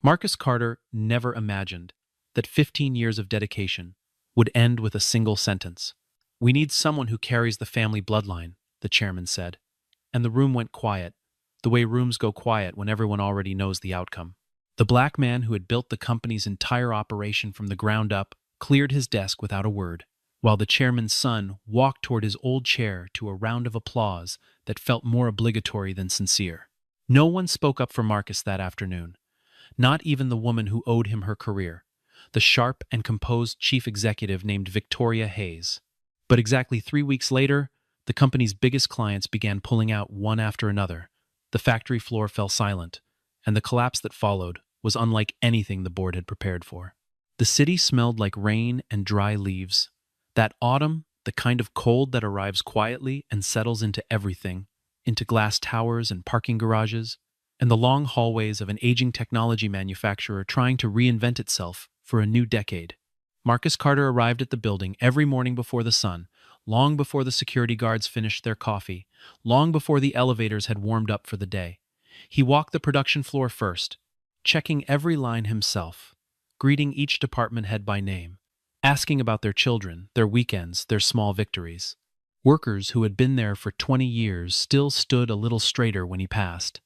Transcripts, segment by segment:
Marcus Carter never imagined that 15 years of dedication would end with a single sentence. "We need someone who carries the family bloodline," the chairman said. And the room went quiet, the way rooms go quiet when everyone already knows the outcome. The black man who had built the company's entire operation from the ground up cleared his desk without a word, while the chairman's son walked toward his old chair to a round of applause that felt more obligatory than sincere. No one spoke up for Marcus that afternoon, not even the woman who owed him her career, the sharp and composed chief executive named Victoria Hayes. But exactly 3 weeks later, the company's biggest clients began pulling out one after another. The factory floor fell silent, and the collapse that followed was unlike anything the board had prepared for. The city smelled like rain and dry leaves. That autumn, the kind of cold that arrives quietly and settles into everything, into glass towers and parking garages, and the long hallways of an aging technology manufacturer trying to reinvent itself for a new decade. Marcus Carter arrived at the building every morning before the sun, long before the security guards finished their coffee, long before the elevators had warmed up for the day. He walked the production floor first, checking every line himself, greeting each department head by name, asking about their children, their weekends, their small victories. Workers who had been there for 20 years still stood a little straighter when he passed,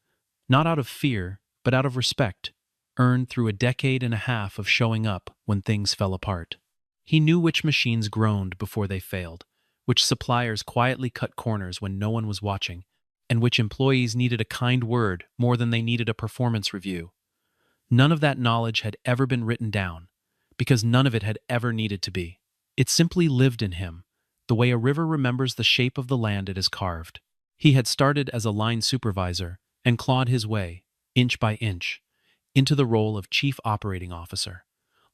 not out of fear, but out of respect, earned through a decade and a half of showing up when things fell apart. He knew which machines groaned before they failed, which suppliers quietly cut corners when no one was watching, and which employees needed a kind word more than they needed a performance review. None of that knowledge had ever been written down, because none of it had ever needed to be. It simply lived in him, the way a river remembers the shape of the land it has carved. He had started as a line supervisor and clawed his way, inch by inch, into the role of chief operating officer,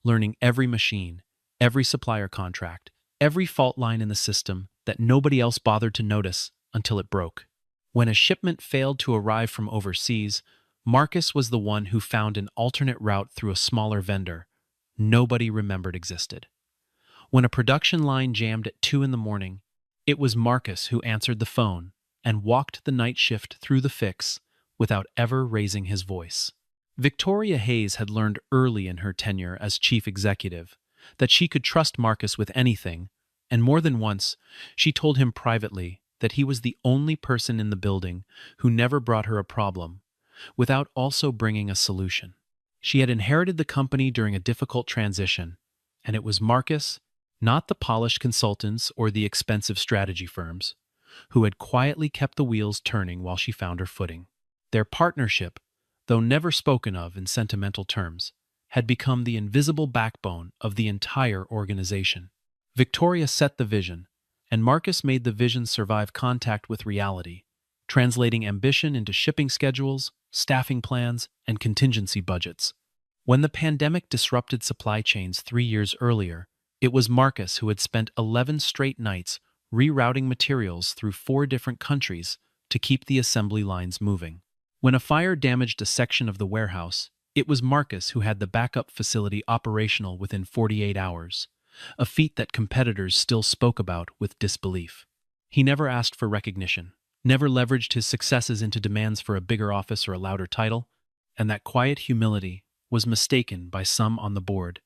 learning every machine, every supplier contract, every fault line in the system that nobody else bothered to notice until it broke. When a shipment failed to arrive from overseas, Marcus was the one who found an alternate route through a smaller vendor nobody remembered existed. When a production line jammed at 2 in the morning, it was Marcus who answered the phone and walked the night shift through the fix without ever raising his voice. Victoria Hayes had learned early in her tenure as chief executive that she could trust Marcus with anything, and more than once, she told him privately that he was the only person in the building who never brought her a problem without also bringing a solution. She had inherited the company during a difficult transition, and it was Marcus, not the polished consultants or the expensive strategy firms, who had quietly kept the wheels turning while she found her footing. Their partnership, though never spoken of in sentimental terms, had become the invisible backbone of the entire organization. Victoria set the vision, and Marcus made the vision survive contact with reality, translating ambition into shipping schedules, staffing plans, and contingency budgets. When the pandemic disrupted supply chains 3 years earlier, it was Marcus who had spent 11 straight nights rerouting materials through 4 different countries to keep the assembly lines moving. When a fire damaged a section of the warehouse, it was Marcus who had the backup facility operational within 48 hours, a feat that competitors still spoke about with disbelief. He never asked for recognition, never leveraged his successes into demands for a bigger office or a louder title, and that quiet humility was mistaken by some on the board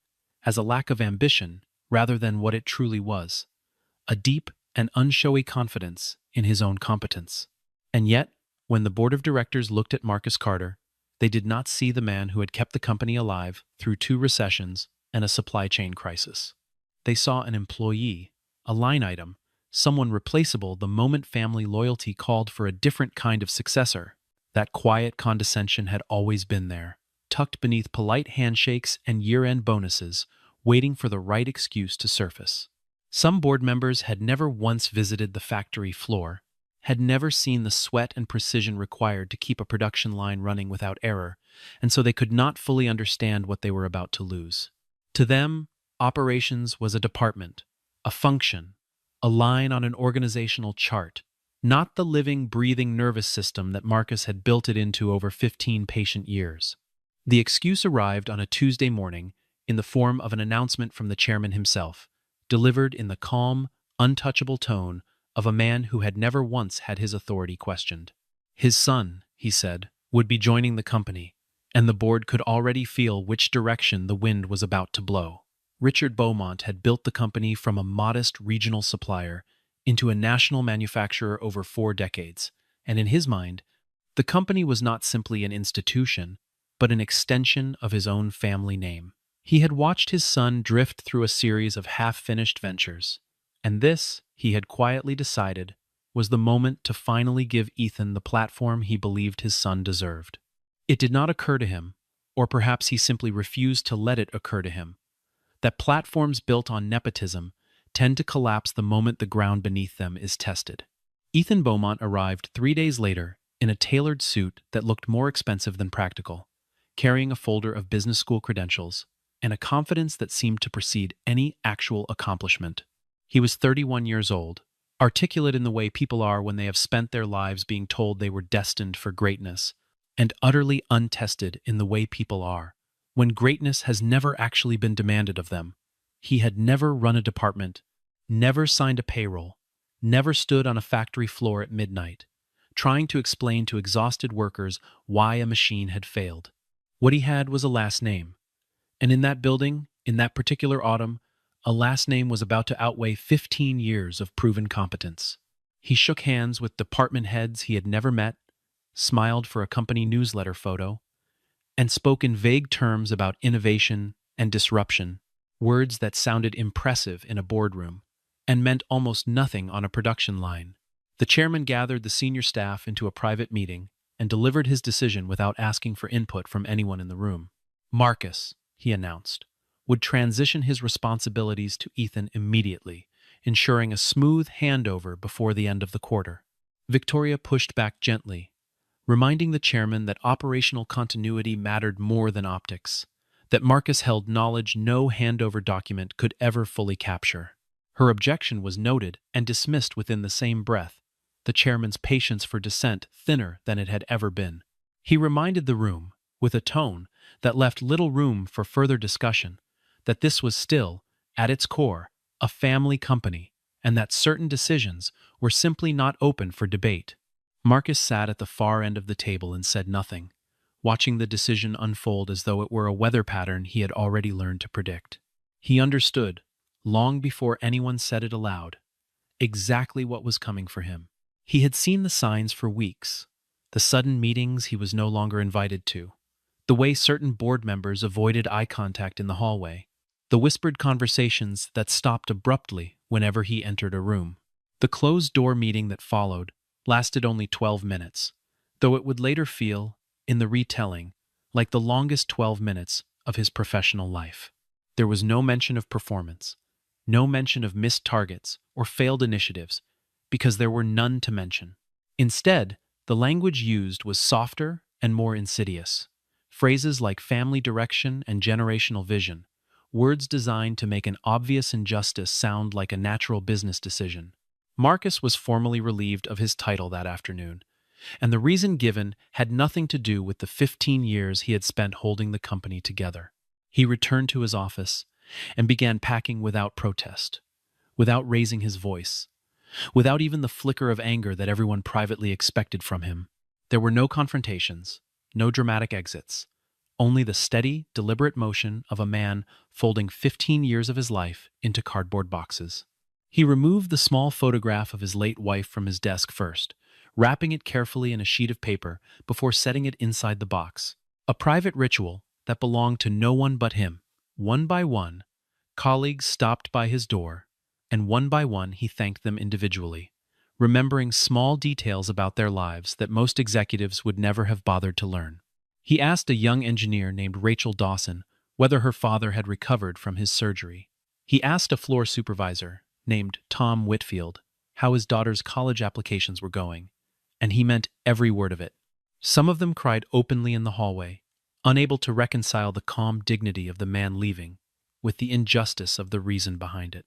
as a lack of ambition rather than what it truly was, a deep and unshowy confidence in his own competence. And yet, when the board of directors looked at Marcus Carter, they did not see the man who had kept the company alive through 2 recessions and a supply chain crisis. They saw an employee, a line item, someone replaceable the moment family loyalty called for a different kind of successor. That quiet condescension had always been there, tucked beneath polite handshakes and year-end bonuses, waiting for the right excuse to surface. Some board members had never once visited the factory floor, had never seen the sweat and precision required to keep a production line running without error, and so they could not fully understand what they were about to lose. To them, operations was a department, a function, a line on an organizational chart, not the living, breathing nervous system that Marcus had built it into over 15 patient years. The excuse arrived on a Tuesday morning in the form of an announcement from the chairman himself, delivered in the calm, untouchable tone of a man who had never once had his authority questioned. His son, he said, would be joining the company, and the board could already feel which direction the wind was about to blow. Richard Beaumont had built the company from a modest regional supplier into a national manufacturer over 4 decades, and in his mind, the company was not simply an institution, but an extension of his own family name. He had watched his son drift through a series of half-finished ventures, and this, he had quietly decided, was the moment to finally give Ethan the platform he believed his son deserved. It did not occur to him, or perhaps he simply refused to let it occur to him, that platforms built on nepotism tend to collapse the moment the ground beneath them is tested. Ethan Beaumont arrived 3 days later in a tailored suit that looked more expensive than practical, carrying a folder of business school credentials and a confidence that seemed to precede any actual accomplishment. He was 31 years old, articulate in the way people are when they have spent their lives being told they were destined for greatness, and utterly untested in the way people are when greatness has never actually been demanded of them. He had never run a department, never signed a payroll, never stood on a factory floor at midnight, trying to explain to exhausted workers why a machine had failed. What he had was a last name, and in that building, in that particular autumn, a last name was about to outweigh 15 years of proven competence. He shook hands with department heads he had never met, smiled for a company newsletter photo, and spoke in vague terms about innovation and disruption, words that sounded impressive in a boardroom and meant almost nothing on a production line. The chairman gathered the senior staff into a private meeting and delivered his decision without asking for input from anyone in the room. Marcus, he announced, would transition his responsibilities to Ethan immediately, ensuring a smooth handover before the end of the quarter. Victoria pushed back gently, reminding the chairman that operational continuity mattered more than optics, that Marcus held knowledge no handover document could ever fully capture. Her objection was noted and dismissed within the same breath, the chairman's patience for dissent thinner than it had ever been. He reminded the room, with a tone that left little room for further discussion, that this was still, at its core, a family company, and that certain decisions were simply not open for debate. Marcus sat at the far end of the table and said nothing, watching the decision unfold as though it were a weather pattern he had already learned to predict. He understood, long before anyone said it aloud, exactly what was coming for him. He had seen the signs for weeks, the sudden meetings he was no longer invited to, the way certain board members avoided eye contact in the hallway, the whispered conversations that stopped abruptly whenever he entered a room. The closed-door meeting that followed lasted only 12 minutes, though it would later feel, in the retelling, like the longest 12 minutes of his professional life. There was no mention of performance, no mention of missed targets or failed initiatives, because there were none to mention. Instead, the language used was softer and more insidious. Phrases like family direction and generational vision, words designed to make an obvious injustice sound like a natural business decision. Marcus was formally relieved of his title that afternoon, and the reason given had nothing to do with the 15 years he had spent holding the company together. He returned to his office and began packing without protest, without raising his voice, without even the flicker of anger that everyone privately expected from him. There were no confrontations, no dramatic exits, only the steady, deliberate motion of a man folding 15 years of his life into cardboard boxes. He removed the small photograph of his late wife from his desk first, wrapping it carefully in a sheet of paper before setting it inside the box. A private ritual that belonged to no one but him. One by one, colleagues stopped by his door, and one by one he thanked them individually, remembering small details about their lives that most executives would never have bothered to learn. He asked a young engineer named Rachel Dawson whether her father had recovered from his surgery. He asked a floor supervisor, named Tom Whitfield, how his daughter's college applications were going, and he meant every word of it. Some of them cried openly in the hallway, unable to reconcile the calm dignity of the man leaving with the injustice of the reason behind it.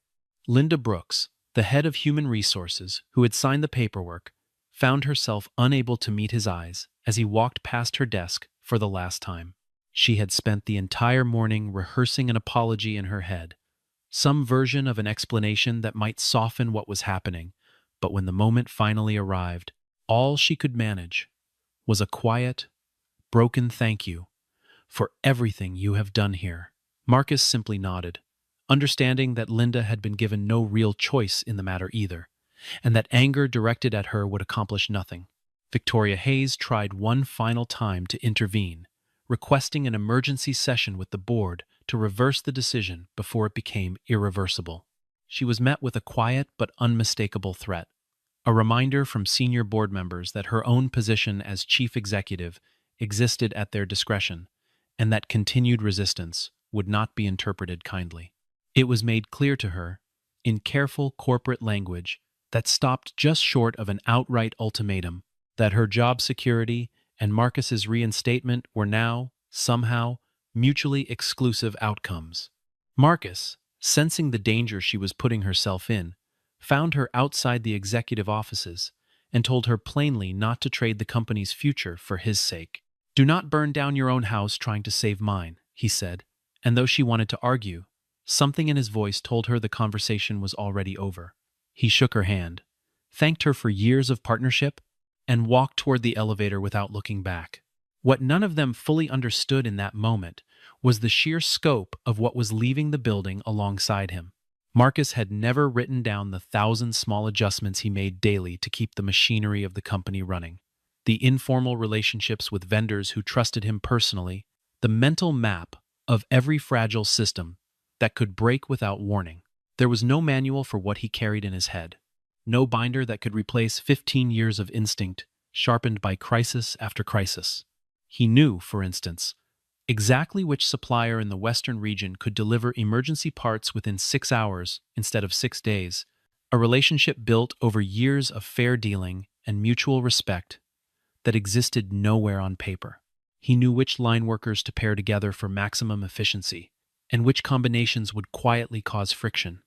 Linda Brooks, the head of human resources who had signed the paperwork, found herself unable to meet his eyes as he walked past her desk for the last time. She had spent the entire morning rehearsing an apology in her head, some version of an explanation that might soften what was happening, but when the moment finally arrived, all she could manage was a quiet, broken thank you for everything you have done here." Marcus simply nodded, understanding that Linda had been given no real choice in the matter either, and that anger directed at her would accomplish nothing. Victoria Hayes tried one final time to intervene, requesting an emergency session with the board to reverse the decision before it became irreversible. She was met with a quiet but unmistakable threat, a reminder from senior board members that her own position as chief executive existed at their discretion, and that continued resistance would not be interpreted kindly. It was made clear to her, in careful corporate language that stopped just short of an outright ultimatum, that her job security and Marcus's reinstatement were now, somehow, mutually exclusive outcomes. Marcus, sensing the danger she was putting herself in, found her outside the executive offices and told her plainly not to trade the company's future for his sake. "Do not burn down your own house trying to save mine," he said, and though she wanted to argue, something in his voice told her the conversation was already over. He shook her hand, thanked her for years of partnership, and walked toward the elevator without looking back. What none of them fully understood in that moment was the sheer scope of what was leaving the building alongside him. Marcus had never written down the 1,000 small adjustments he made daily to keep the machinery of the company running, the informal relationships with vendors who trusted him personally, the mental map of every fragile system that could break without warning. There was no manual for what he carried in his head, no binder that could replace 15 years of instinct sharpened by crisis after crisis. He knew, for instance, exactly which supplier in the Western region could deliver emergency parts within 6 hours instead of 6 days, a relationship built over years of fair dealing and mutual respect that existed nowhere on paper. He knew which line workers to pair together for maximum efficiency, and which combinations would quietly cause friction.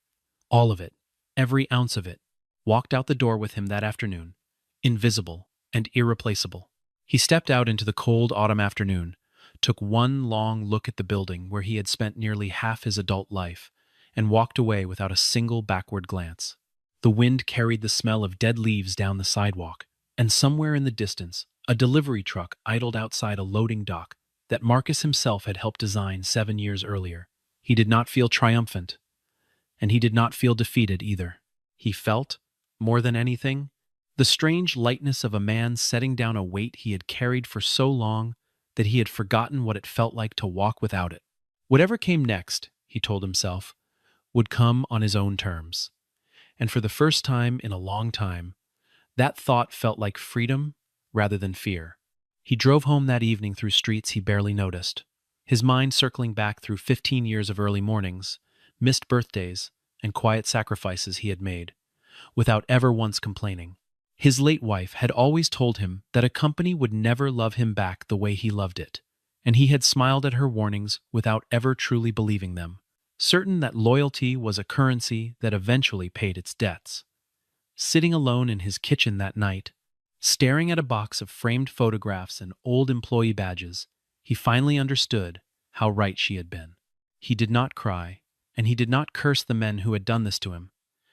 All of it, every ounce of it, walked out the door with him that afternoon, invisible and irreplaceable. He stepped out into the cold autumn afternoon, took one long look at the building where he had spent nearly half his adult life, and walked away without a single backward glance. The wind carried the smell of dead leaves down the sidewalk, and somewhere in the distance, a delivery truck idled outside a loading dock that Marcus himself had helped design 7 years earlier. He did not feel triumphant, and he did not feel defeated either. He felt, more than anything, the strange lightness of a man setting down a weight he had carried for so long that he had forgotten what it felt like to walk without it. Whatever came next, he told himself, would come on his own terms. And for the first time in a long time, that thought felt like freedom rather than fear. He drove home that evening through streets he barely noticed, his mind circling back through 15 years of early mornings, missed birthdays, and quiet sacrifices he had made, without ever once complaining. His late wife had always told him that a company would never love him back the way he loved it, and he had smiled at her warnings without ever truly believing them, certain that loyalty was a currency that eventually paid its debts. Sitting alone in his kitchen that night, staring at a box of framed photographs and old employee badges, he finally understood how right she had been. He did not cry, and he did not curse the men who had done this to him,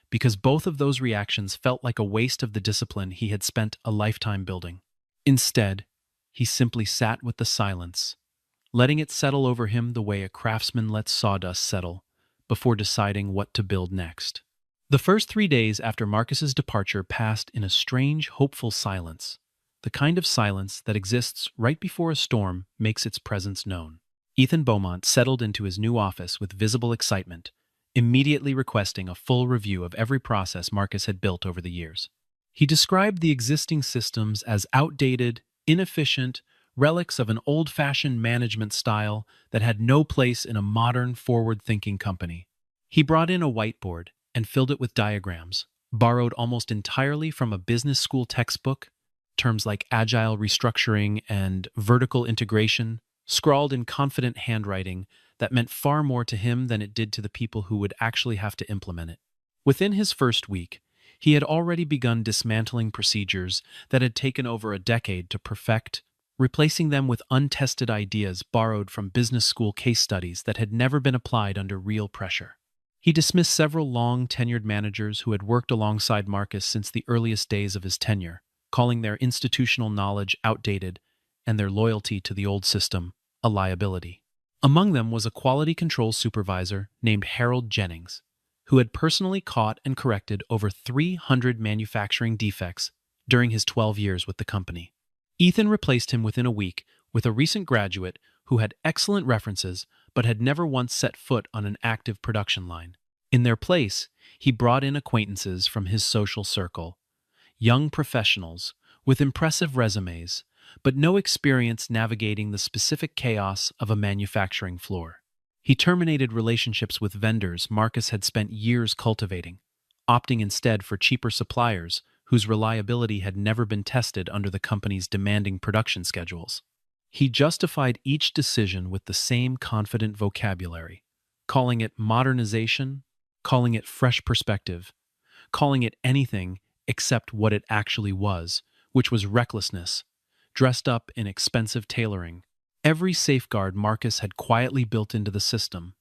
because both of those reactions felt like a waste of the discipline he had spent a lifetime building. Instead, he simply sat with the silence, letting it settle over him the way a craftsman lets sawdust settle before deciding what to build next. The first 3 days after Marcus's departure passed in a strange, hopeful silence, the kind of silence that exists right before a storm makes its presence known. Ethan Beaumont settled into his new office with visible excitement, immediately requesting a full review of every process Marcus had built over the years. He described the existing systems as outdated, inefficient, relics of an old-fashioned management style that had no place in a modern, forward-thinking company. He brought in a whiteboard and filled it with diagrams, borrowed almost entirely from a business school textbook, terms like agile restructuring and vertical integration, scrawled in confident handwriting that meant far more to him than it did to the people who would actually have to implement it. Within his first week, he had already begun dismantling procedures that had taken over a decade to perfect, replacing them with untested ideas borrowed from business school case studies that had never been applied under real pressure. He dismissed several long-tenured managers who had worked alongside Marcus since the earliest days of his tenure, calling their institutional knowledge outdated and their loyalty to the old system a liability. Among them was a quality control supervisor named Harold Jennings, who had personally caught and corrected over 300 manufacturing defects during his 12 years with the company. Ethan replaced him within a week with a recent graduate who had excellent references but had never once set foot on an active production line. In their place, he brought in acquaintances from his social circle, young professionals with impressive resumes, but no experience navigating the specific chaos of a manufacturing floor. He terminated relationships with vendors Marcus had spent years cultivating, opting instead for cheaper suppliers whose reliability had never been tested under the company's demanding production schedules. He justified each decision with the same confident vocabulary, calling it modernization, calling it fresh perspective, calling it anything except what it actually was, which was recklessness, dressed up in expensive tailoring. Every safeguard Marcus had quietly built into the system,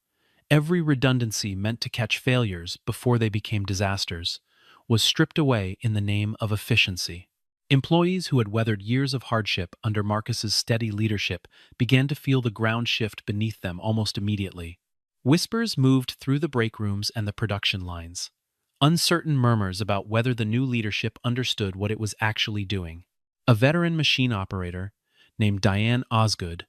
every redundancy meant to catch failures before they became disasters, was stripped away in the name of efficiency. Employees who had weathered years of hardship under Marcus's steady leadership began to feel the ground shift beneath them almost immediately. Whispers moved through the break rooms and the production lines, uncertain murmurs about whether the new leadership understood what it was actually doing. A veteran machine operator named Diane Osgood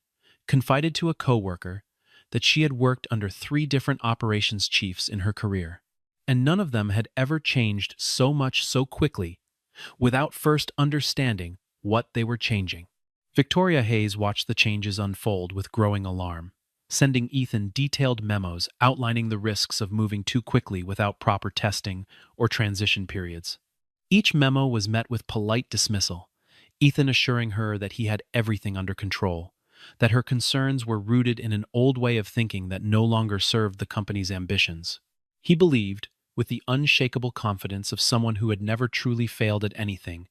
confided to a coworker that she had worked under 3 different operations chiefs in her career, and none of them had ever changed so much so quickly without first understanding what they were changing. Victoria Hayes watched the changes unfold with growing alarm, sending Ethan detailed memos outlining the risks of moving too quickly without proper testing or transition periods. Each memo was met with polite dismissal, Ethan assuring her that he had everything under control, that her concerns were rooted in an old way of thinking that no longer served the company's ambitions. He believed, with the unshakable confidence of someone who had never truly failed at anything,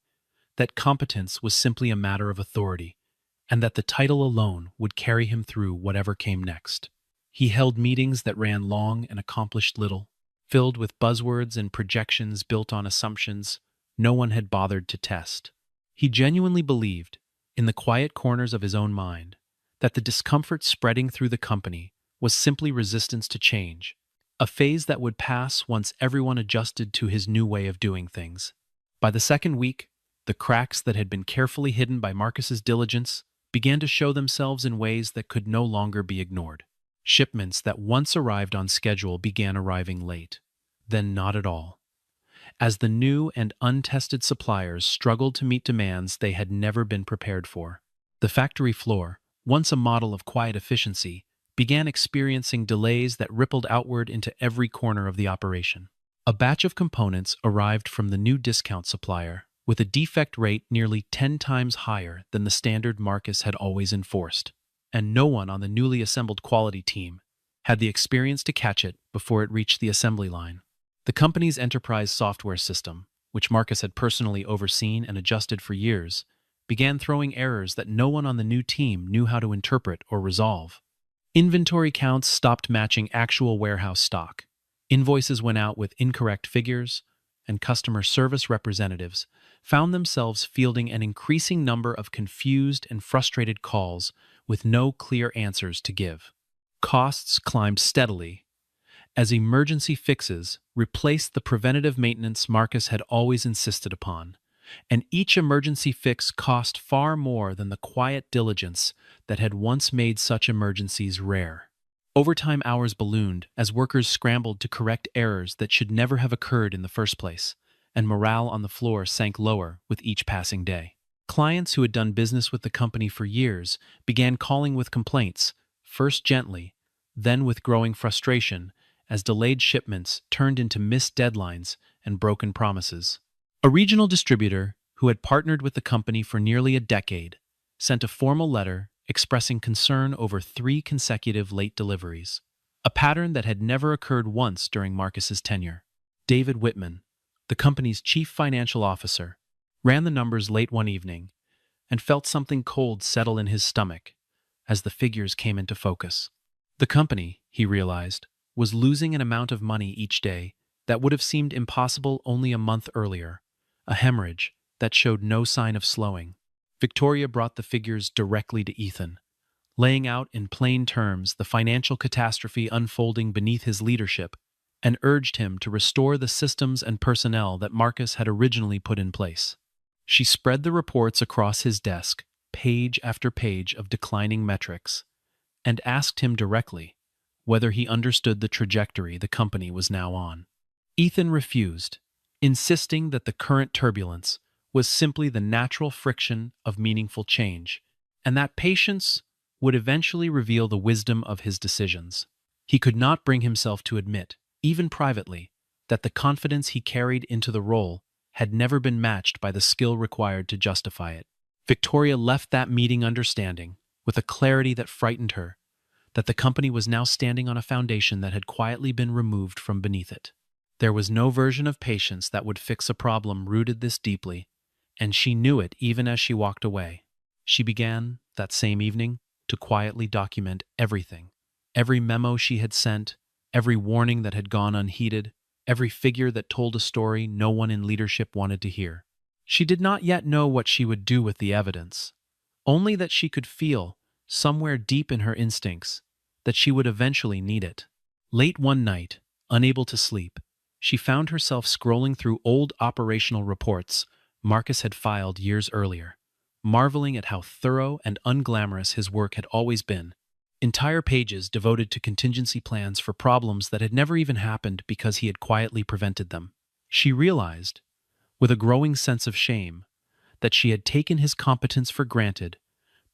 that competence was simply a matter of authority, and that the title alone would carry him through whatever came next. He held meetings that ran long and accomplished little, filled with buzzwords and projections built on assumptions no one had bothered to test. He genuinely believed, in the quiet corners of his own mind, that the discomfort spreading through the company was simply resistance to change, a phase that would pass once everyone adjusted to his new way of doing things. By the second week, the cracks that had been carefully hidden by Marcus's diligence began to show themselves in ways that could no longer be ignored. Shipments that once arrived on schedule began arriving late, then not at all, as the new and untested suppliers struggled to meet demands they had never been prepared for. The factory floor, once a model of quiet efficiency, began experiencing delays that rippled outward into every corner of the operation. A batch of components arrived from the new discount supplier, with a defect rate nearly 10 times higher than the standard Marcus had always enforced, and no one on the newly assembled quality team had the experience to catch it before it reached the assembly line. The company's enterprise software system, which Marcus had personally overseen and adjusted for years, began throwing errors that no one on the new team knew how to interpret or resolve. Inventory counts stopped matching actual warehouse stock. Invoices went out with incorrect figures, and customer service representatives found themselves fielding an increasing number of confused and frustrated calls with no clear answers to give. Costs climbed steadily as emergency fixes replaced the preventative maintenance Marcus had always insisted upon, and each emergency fix cost far more than the quiet diligence that had once made such emergencies rare. Overtime hours ballooned as workers scrambled to correct errors that should never have occurred in the first place, and morale on the floor sank lower with each passing day. Clients who had done business with the company for years began calling with complaints, first gently, then with growing frustration, as delayed shipments turned into missed deadlines and broken promises. A regional distributor who had partnered with the company for nearly a decade sent a formal letter expressing concern over 3 consecutive late deliveries, a pattern that had never occurred once during Marcus's tenure. David Whitman, the company's chief financial officer, ran the numbers late one evening and felt something cold settle in his stomach as the figures came into focus. The company, he realized, was losing an amount of money each day that would have seemed impossible only a month earlier, a hemorrhage that showed no sign of slowing. Victoria brought the figures directly to Ethan, laying out in plain terms the financial catastrophe unfolding beneath his leadership, and urged him to restore the systems and personnel that Marcus had originally put in place. She spread the reports across his desk, page after page of declining metrics, and asked him directly whether he understood the trajectory the company was now on. Ethan refused, insisting that the current turbulence was simply the natural friction of meaningful change, and that patience would eventually reveal the wisdom of his decisions. He could not bring himself to admit, even privately, that the confidence he carried into the role had never been matched by the skill required to justify it. Victoria left that meeting understanding, with a clarity that frightened her, that the company was now standing on a foundation that had quietly been removed from beneath it. There was no version of patience that would fix a problem rooted this deeply, and she knew it even as she walked away. She began, that same evening, to quietly document everything. Every memo she had sent, every warning that had gone unheeded, every figure that told a story no one in leadership wanted to hear. She did not yet know what she would do with the evidence, only that she could feel, somewhere deep in her instincts, that she would eventually need it. Late one night, unable to sleep, she found herself scrolling through old operational reports Marcus had filed years earlier, marveling at how thorough and unglamorous his work had always been. Entire pages devoted to contingency plans for problems that had never even happened because he had quietly prevented them. She realized, with a growing sense of shame, that she had taken his competence for granted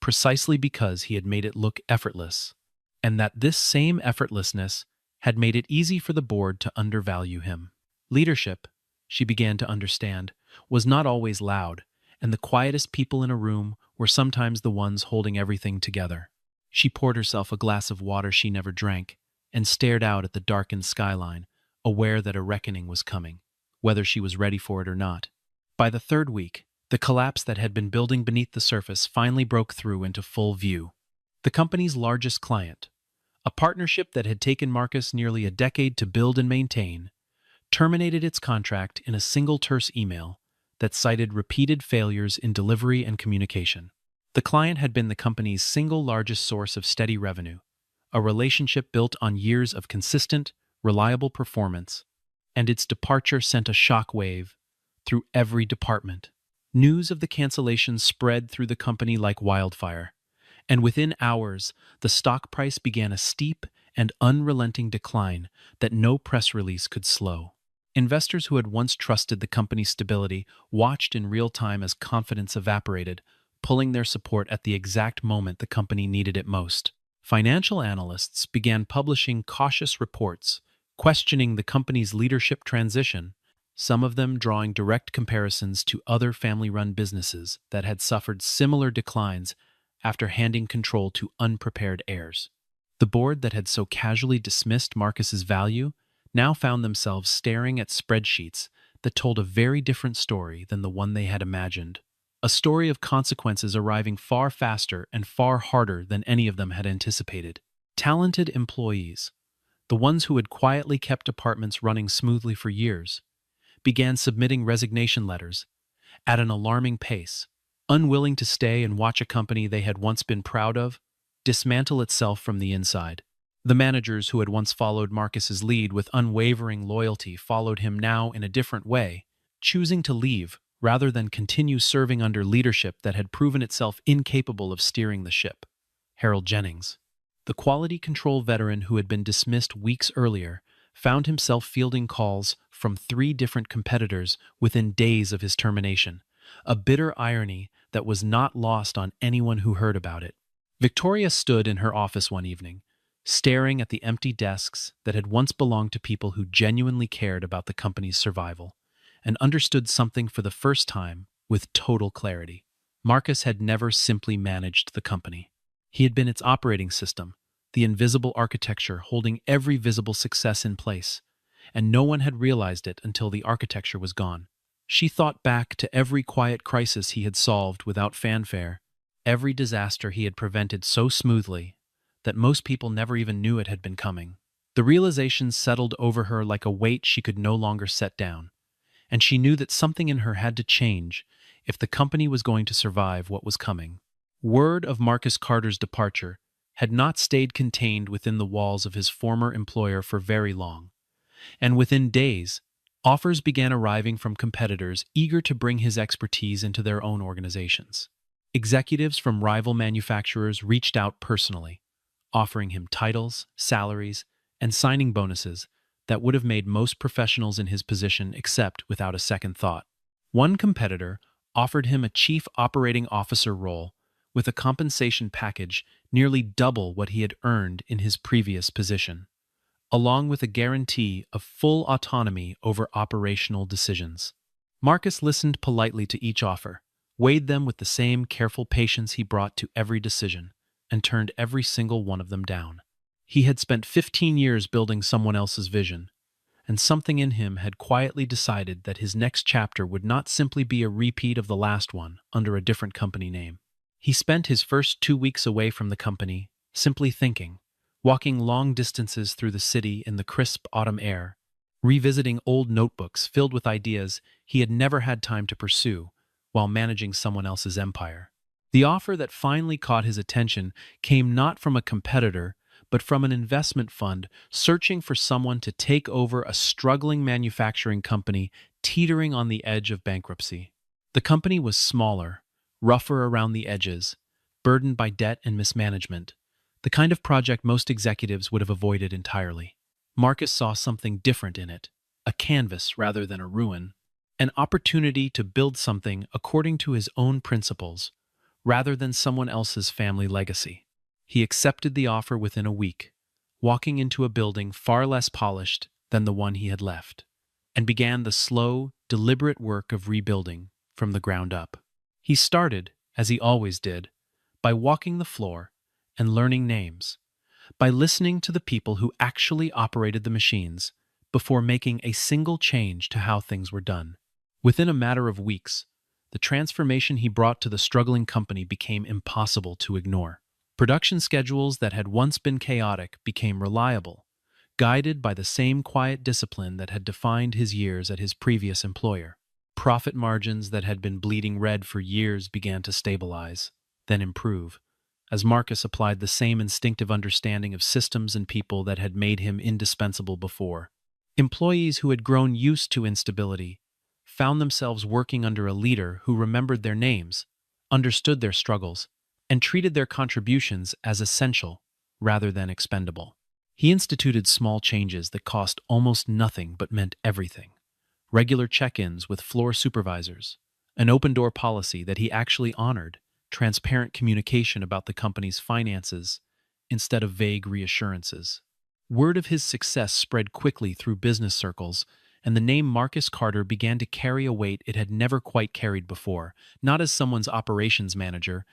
precisely because he had made it look effortless, and that this same effortlessness had made it easy for the board to undervalue him. Leadership, she began to understand, was not always loud, and the quietest people in a room were sometimes the ones holding everything together. She poured herself a glass of water she never drank and stared out at the darkened skyline, aware that a reckoning was coming, whether she was ready for it or not. By the third week, the collapse that had been building beneath the surface finally broke through into full view. The company's largest client, a partnership that had taken Marcus nearly a decade to build and maintain, terminated its contract in a single terse email that cited repeated failures in delivery and communication. The client had been the company's single largest source of steady revenue, a relationship built on years of consistent, reliable performance, and its departure sent a shock wave through every department. News of the cancellation spread through the company like wildfire, and within hours, the stock price began a steep and unrelenting decline that no press release could slow. Investors who had once trusted the company's stability watched in real time as confidence evaporated, pulling their support at the exact moment the company needed it most. Financial analysts began publishing cautious reports, questioning the company's leadership transition, some of them drawing direct comparisons to other family-run businesses that had suffered similar declines after handing control to unprepared heirs. The board that had so casually dismissed Marcus's value now found themselves staring at spreadsheets that told a very different story than the one they had imagined. A story of consequences arriving far faster and far harder than any of them had anticipated. Talented employees, the ones who had quietly kept departments running smoothly for years, began submitting resignation letters at an alarming pace, unwilling to stay and watch a company they had once been proud of dismantle itself from the inside. The managers who had once followed Marcus's lead with unwavering loyalty followed him now in a different way, choosing to leave rather than continue serving under leadership that had proven itself incapable of steering the ship. Harold Jennings, the quality control veteran who had been dismissed weeks earlier, found himself fielding calls from 3 different competitors within days of his termination, a bitter irony that was not lost on anyone who heard about it. Victoria stood in her office one evening, staring at the empty desks that had once belonged to people who genuinely cared about the company's survival, and understood something for the first time with total clarity. Marcus had never simply managed the company. He had been its operating system, the invisible architecture holding every visible success in place, and no one had realized it until the architecture was gone. She thought back to every quiet crisis he had solved without fanfare, every disaster he had prevented so smoothly that most people never even knew it had been coming. The realization settled over her like a weight she could no longer set down, and she knew that something in her had to change if the company was going to survive what was coming. Word of Marcus Carter's departure had not stayed contained within the walls of his former employer for very long, and within days, offers began arriving from competitors eager to bring his expertise into their own organizations. Executives from rival manufacturers reached out personally, offering him titles, salaries, and signing bonuses that would have made most professionals in his position accept without a second thought. One competitor offered him a chief operating officer role with a compensation package nearly double what he had earned in his previous position, along with a guarantee of full autonomy over operational decisions. Marcus listened politely to each offer, weighed them with the same careful patience he brought to every decision, and turned every single one of them down. He had spent 15 years building someone else's vision, and something in him had quietly decided that his next chapter would not simply be a repeat of the last one under a different company name. He spent his first 2 weeks away from the company, simply thinking, walking long distances through the city in the crisp autumn air, revisiting old notebooks filled with ideas he had never had time to pursue while managing someone else's empire. The offer that finally caught his attention came not from a competitor, but from an investment fund searching for someone to take over a struggling manufacturing company teetering on the edge of bankruptcy. The company was smaller, rougher around the edges, burdened by debt and mismanagement, the kind of project most executives would have avoided entirely. Marcus saw something different in it, a canvas rather than a ruin, an opportunity to build something according to his own principles, rather than someone else's family legacy. He accepted the offer within a week, walking into a building far less polished than the one he had left, and began the slow, deliberate work of rebuilding from the ground up. He started, as he always did, by walking the floor and learning names, by listening to the people who actually operated the machines before making a single change to how things were done. Within a matter of weeks, the transformation he brought to the struggling company became impossible to ignore. Production schedules that had once been chaotic became reliable, guided by the same quiet discipline that had defined his years at his previous employer. Profit margins that had been bleeding red for years began to stabilize, then improve, as Marcus applied the same instinctive understanding of systems and people that had made him indispensable before. Employees who had grown used to instability found themselves working under a leader who remembered their names, understood their struggles, and treated their contributions as essential rather than expendable. He instituted small changes that cost almost nothing but meant everything. Regular check-ins with floor supervisors, an open-door policy that he actually honored, transparent communication about the company's finances instead of vague reassurances. Word of his success spread quickly through business circles, and the name Marcus Carter began to carry a weight it had never quite carried before, not as someone's operations manager,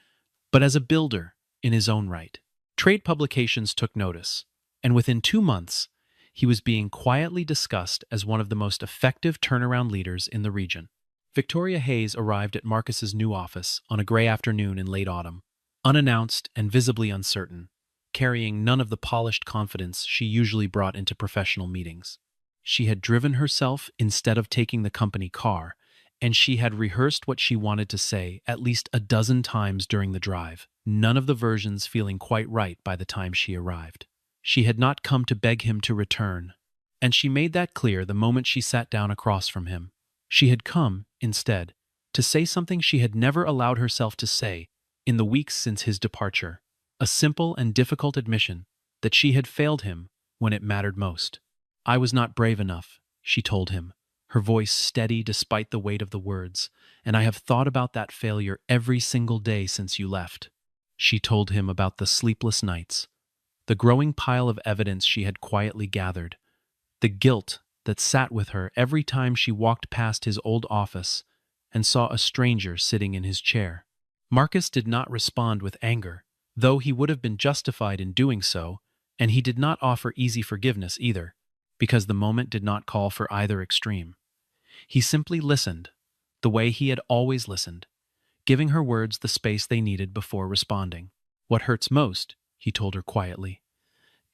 but as a builder in his own right. Trade publications took notice, and within 2 months, he was being quietly discussed as one of the most effective turnaround leaders in the region. Victoria Hayes arrived at Marcus's new office on a gray afternoon in late autumn, unannounced and visibly uncertain, carrying none of the polished confidence she usually brought into professional meetings. She had driven herself instead of taking the company car, and she had rehearsed what she wanted to say at least a dozen times during the drive, none of the versions feeling quite right by the time she arrived. She had not come to beg him to return, and she made that clear the moment she sat down across from him. She had come, instead, to say something she had never allowed herself to say in the weeks since his departure, a simple and difficult admission that she had failed him when it mattered most. "I was not brave enough," she told him, her voice steady despite the weight of the words, "and I have thought about that failure every single day since you left." She told him about the sleepless nights, the growing pile of evidence she had quietly gathered, the guilt that sat with her every time she walked past his old office and saw a stranger sitting in his chair. Marcus did not respond with anger, though he would have been justified in doing so, and he did not offer easy forgiveness either, because the moment did not call for either extreme. He simply listened, the way he had always listened, giving her words the space they needed before responding. "What hurts most," he told her quietly,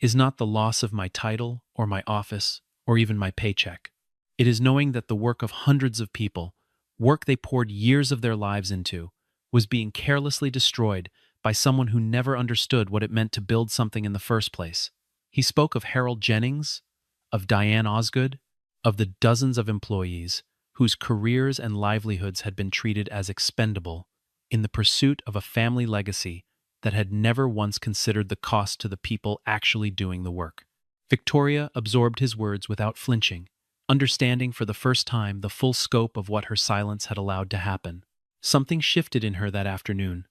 "is not the loss of my title or my office or even my paycheck. It is knowing that the work of hundreds of people, work they poured years of their lives into, was being carelessly destroyed by someone who never understood what it meant to build something in the first place. He spoke of Harold Jennings, of Diane Osgood, of the dozens of employees whose careers and livelihoods had been treated as expendable in the pursuit of a family legacy that had never once considered the cost to the people actually doing the work. Victoria absorbed his words without flinching, understanding for the first time the full scope of what her silence had allowed to happen. Something shifted in her that afternoon,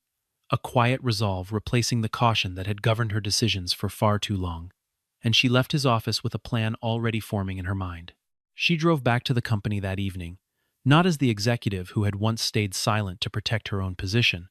a quiet resolve replacing the caution that had governed her decisions for far too long, and she left his office with a plan already forming in her mind. She drove back to the company that evening, not as the executive who had once stayed silent to protect her own position,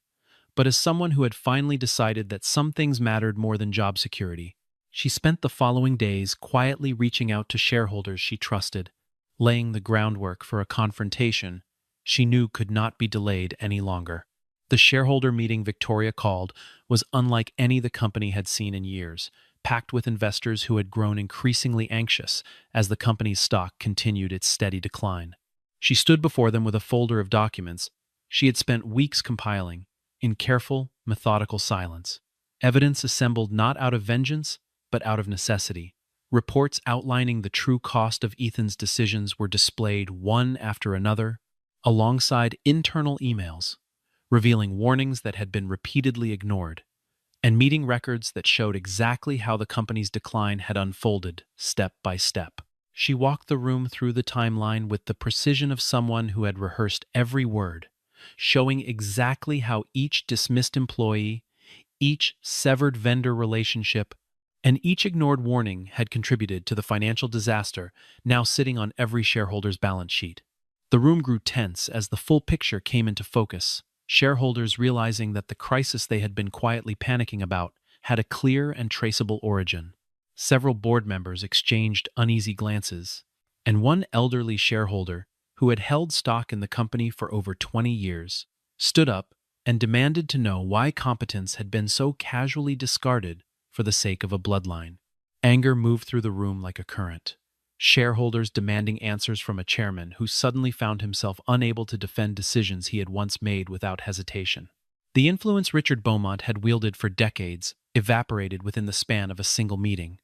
but as someone who had finally decided that some things mattered more than job security. She spent the following days quietly reaching out to shareholders she trusted, laying the groundwork for a confrontation she knew could not be delayed any longer. The shareholder meeting Victoria called was unlike any the company had seen in years, packed with investors who had grown increasingly anxious as the company's stock continued its steady decline. She stood before them with a folder of documents she had spent weeks compiling, in careful, methodical silence. Evidence assembled not out of vengeance, but out of necessity. Reports outlining the true cost of Ethan's decisions were displayed one after another, alongside internal emails, revealing warnings that had been repeatedly ignored, and meeting records that showed exactly how the company's decline had unfolded, step by step. She walked the room through the timeline with the precision of someone who had rehearsed every word, showing exactly how each dismissed employee, each severed vendor relationship, and each ignored warning had contributed to the financial disaster now sitting on every shareholder's balance sheet. The room grew tense as the full picture came into focus, shareholders realizing that the crisis they had been quietly panicking about had a clear and traceable origin. Several board members exchanged uneasy glances, and one elderly shareholder, who had held stock in the company for over 20 years, stood up and demanded to know why competence had been so casually discarded for the sake of a bloodline. Anger moved through the room like a current, shareholders demanding answers from a chairman who suddenly found himself unable to defend decisions he had once made without hesitation. The influence Richard Beaumont had wielded for decades evaporated within the span of a single meeting,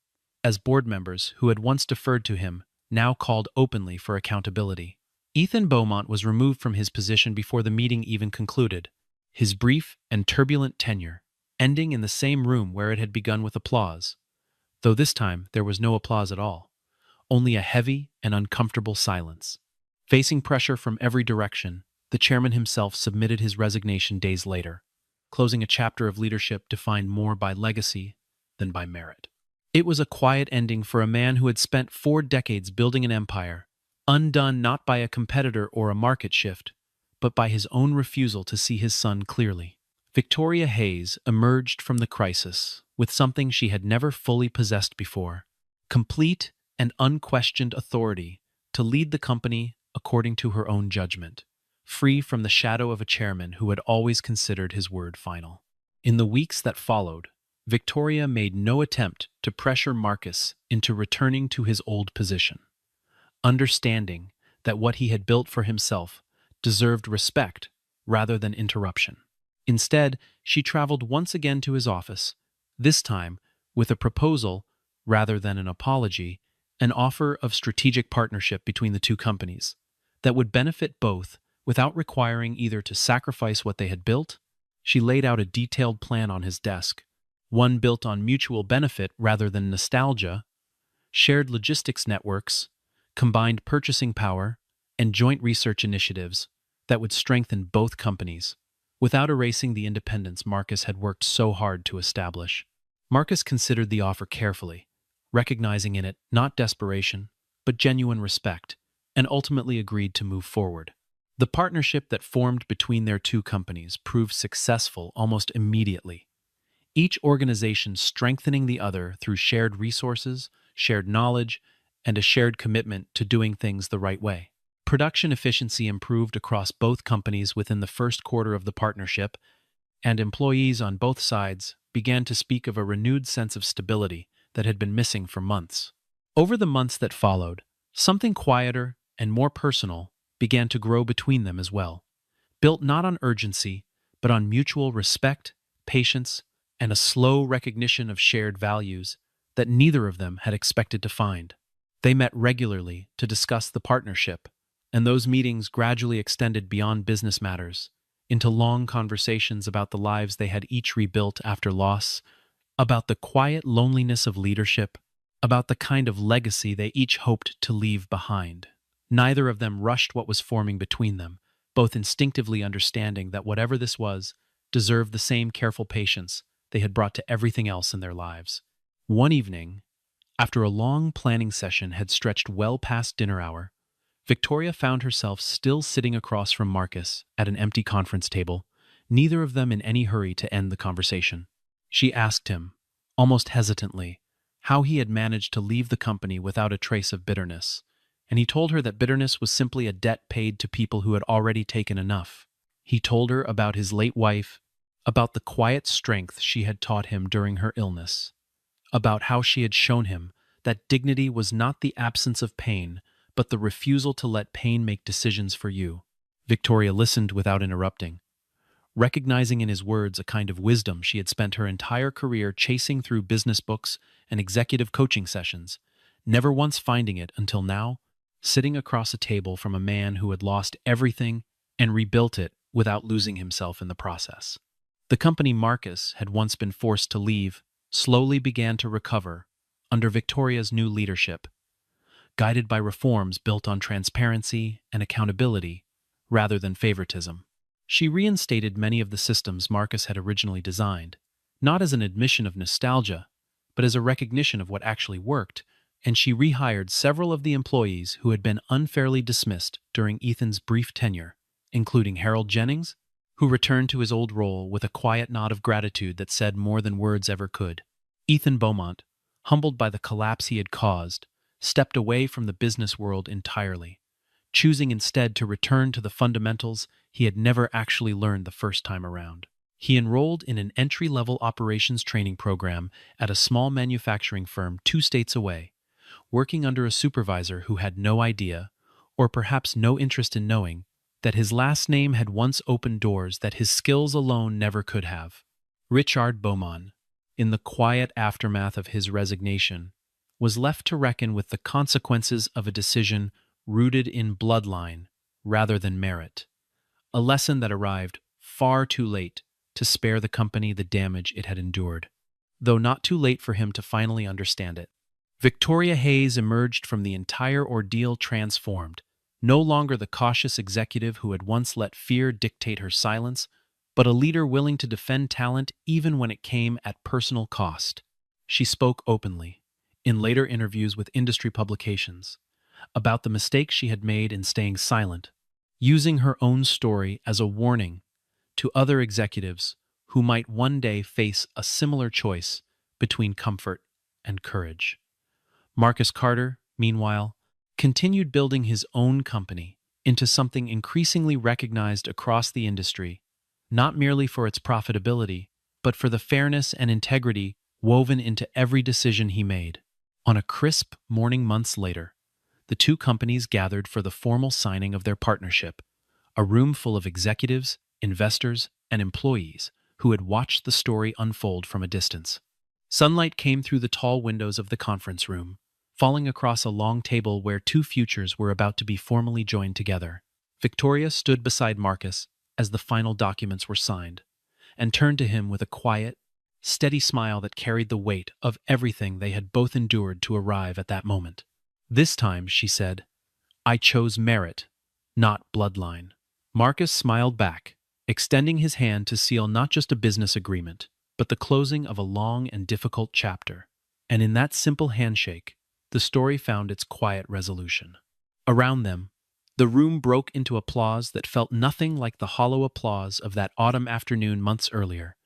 as board members who had once deferred to him now called openly for accountability. Ethan Beaumont was removed from his position before the meeting even concluded, his brief and turbulent tenure ending in the same room where it had begun with applause, though this time there was no applause at all, only a heavy and uncomfortable silence. Facing pressure from every direction, the chairman himself submitted his resignation days later, closing a chapter of leadership defined more by legacy than by merit. It was a quiet ending for a man who had spent 4 decades building an empire, undone not by a competitor or a market shift, but by his own refusal to see his son clearly. Victoria Hayes emerged from the crisis with something she had never fully possessed before: complete and unquestioned authority to lead the company according to her own judgment, free from the shadow of a chairman who had always considered his word final. In the weeks that followed, Victoria made no attempt to pressure Marcus into returning to his old position, understanding that what he had built for himself deserved respect rather than interruption. Instead, she traveled once again to his office, this time with a proposal rather than an apology, an offer of strategic partnership between the two companies that would benefit both without requiring either to sacrifice what they had built. She laid out a detailed plan on his desk, one built on mutual benefit rather than nostalgia, shared logistics networks, combined purchasing power, and joint research initiatives that would strengthen both companies, without erasing the independence Marcus had worked so hard to establish. Marcus considered the offer carefully, recognizing in it not desperation, but genuine respect, and ultimately agreed to move forward. The partnership that formed between their two companies proved successful almost immediately, each organization strengthening the other through shared resources, shared knowledge, and a shared commitment to doing things the right way. Production efficiency improved across both companies within the first quarter of the partnership, and employees on both sides began to speak of a renewed sense of stability that had been missing for months. Over the months that followed, something quieter and more personal began to grow between them as well, built not on urgency, but on mutual respect, patience, and a slow recognition of shared values that neither of them had expected to find. They met regularly to discuss the partnership, and those meetings gradually extended beyond business matters into long conversations about the lives they had each rebuilt after loss, about the quiet loneliness of leadership, about the kind of legacy they each hoped to leave behind. Neither of them rushed what was forming between them, both instinctively understanding that whatever this was deserved the same careful patience they had brought to everything else in their lives. One evening, after a long planning session had stretched well past dinner hour, Victoria found herself still sitting across from Marcus at an empty conference table, neither of them in any hurry to end the conversation. She asked him, almost hesitantly, how he had managed to leave the company without a trace of bitterness, and he told her that bitterness was simply a debt paid to people who had already taken enough. He told her about his late wife, about the quiet strength she had taught him during her illness, about how she had shown him that dignity was not the absence of pain, but the refusal to let pain make decisions for you. Victoria listened without interrupting, recognizing in his words a kind of wisdom she had spent her entire career chasing through business books and executive coaching sessions, never once finding it until now, sitting across a table from a man who had lost everything and rebuilt it without losing himself in the process. The company Marcus had once been forced to leave slowly began to recover under Victoria's new leadership, guided by reforms built on transparency and accountability rather than favoritism. She reinstated many of the systems Marcus had originally designed, not as an admission of nostalgia, but as a recognition of what actually worked, and she rehired several of the employees who had been unfairly dismissed during Ethan's brief tenure, including Harold Jennings, who returned to his old role with a quiet nod of gratitude that said more than words ever could. Ethan Beaumont, humbled by the collapse he had caused, stepped away from the business world entirely, choosing instead to return to the fundamentals he had never actually learned the first time around. He enrolled in an entry-level operations training program at a small manufacturing firm 2 states away, working under a supervisor who had no idea, or perhaps no interest in knowing, that his last name had once opened doors that his skills alone never could have. Richard Beaumont, in the quiet aftermath of his resignation, was left to reckon with the consequences of a decision rooted in bloodline rather than merit, a lesson that arrived far too late to spare the company the damage it had endured, though not too late for him to finally understand it. Victoria Hayes emerged from the entire ordeal transformed, no longer the cautious executive who had once let fear dictate her silence, but a leader willing to defend talent even when it came at personal cost. She spoke openly, in later interviews with industry publications, about the mistakes she had made in staying silent, using her own story as a warning to other executives who might one day face a similar choice between comfort and courage. Marcus Carter, meanwhile, continued building his own company into something increasingly recognized across the industry, not merely for its profitability, but for the fairness and integrity woven into every decision he made. On a crisp morning months later, the two companies gathered for the formal signing of their partnership, a room full of executives, investors, and employees who had watched the story unfold from a distance. Sunlight came through the tall windows of the conference room, falling across a long table where two futures were about to be formally joined together. Victoria stood beside Marcus as the final documents were signed, and turned to him with a quiet, steady smile that carried the weight of everything they had both endured to arrive at that moment. "This time," she said, "I chose merit, not bloodline." Marcus smiled back, extending his hand to seal not just a business agreement, but the closing of a long and difficult chapter. And in that simple handshake, the story found its quiet resolution. Around them, the room broke into applause that felt nothing like the hollow applause of that autumn afternoon months earlier,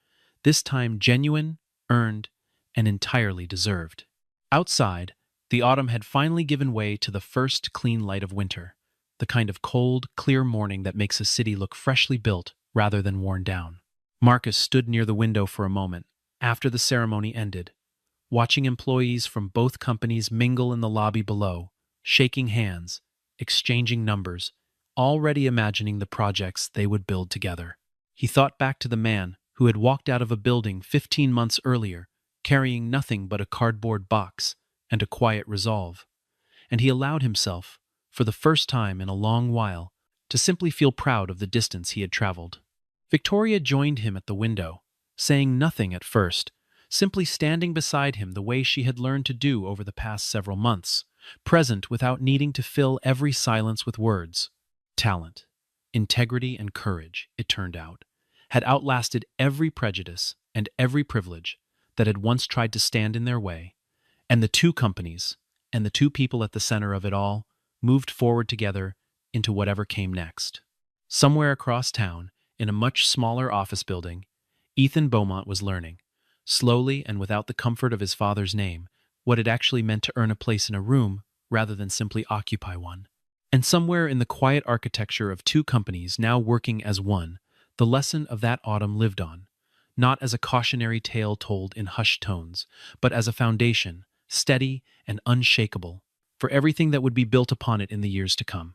this time genuine, earned, and entirely deserved. Outside, the autumn had finally given way to the first clean light of winter, the kind of cold, clear morning that makes a city look freshly built rather than worn down. Marcus stood near the window for a moment after the ceremony ended, watching employees from both companies mingle in the lobby below, shaking hands, exchanging numbers, already imagining the projects they would build together. He thought back to the man who had walked out of a building 15 months earlier, carrying nothing but a cardboard box and a quiet resolve. And he allowed himself, for the first time in a long while, to simply feel proud of the distance he had traveled. Victoria joined him at the window, saying nothing at first, simply standing beside him the way she had learned to do over the past several months, present without needing to fill every silence with words. Talent, integrity, and courage, it turned out, had outlasted every prejudice and every privilege that had once tried to stand in their way, and the two companies, and the two people at the center of it all, moved forward together into whatever came next. Somewhere across town, in a much smaller office building, Ethan Beaumont was learning, slowly and without the comfort of his father's name, what it actually meant to earn a place in a room rather than simply occupy one. And somewhere in the quiet architecture of two companies now working as one, the lesson of that autumn lived on, not as a cautionary tale told in hushed tones, but as a foundation, steady and unshakable, for everything that would be built upon it in the years to come.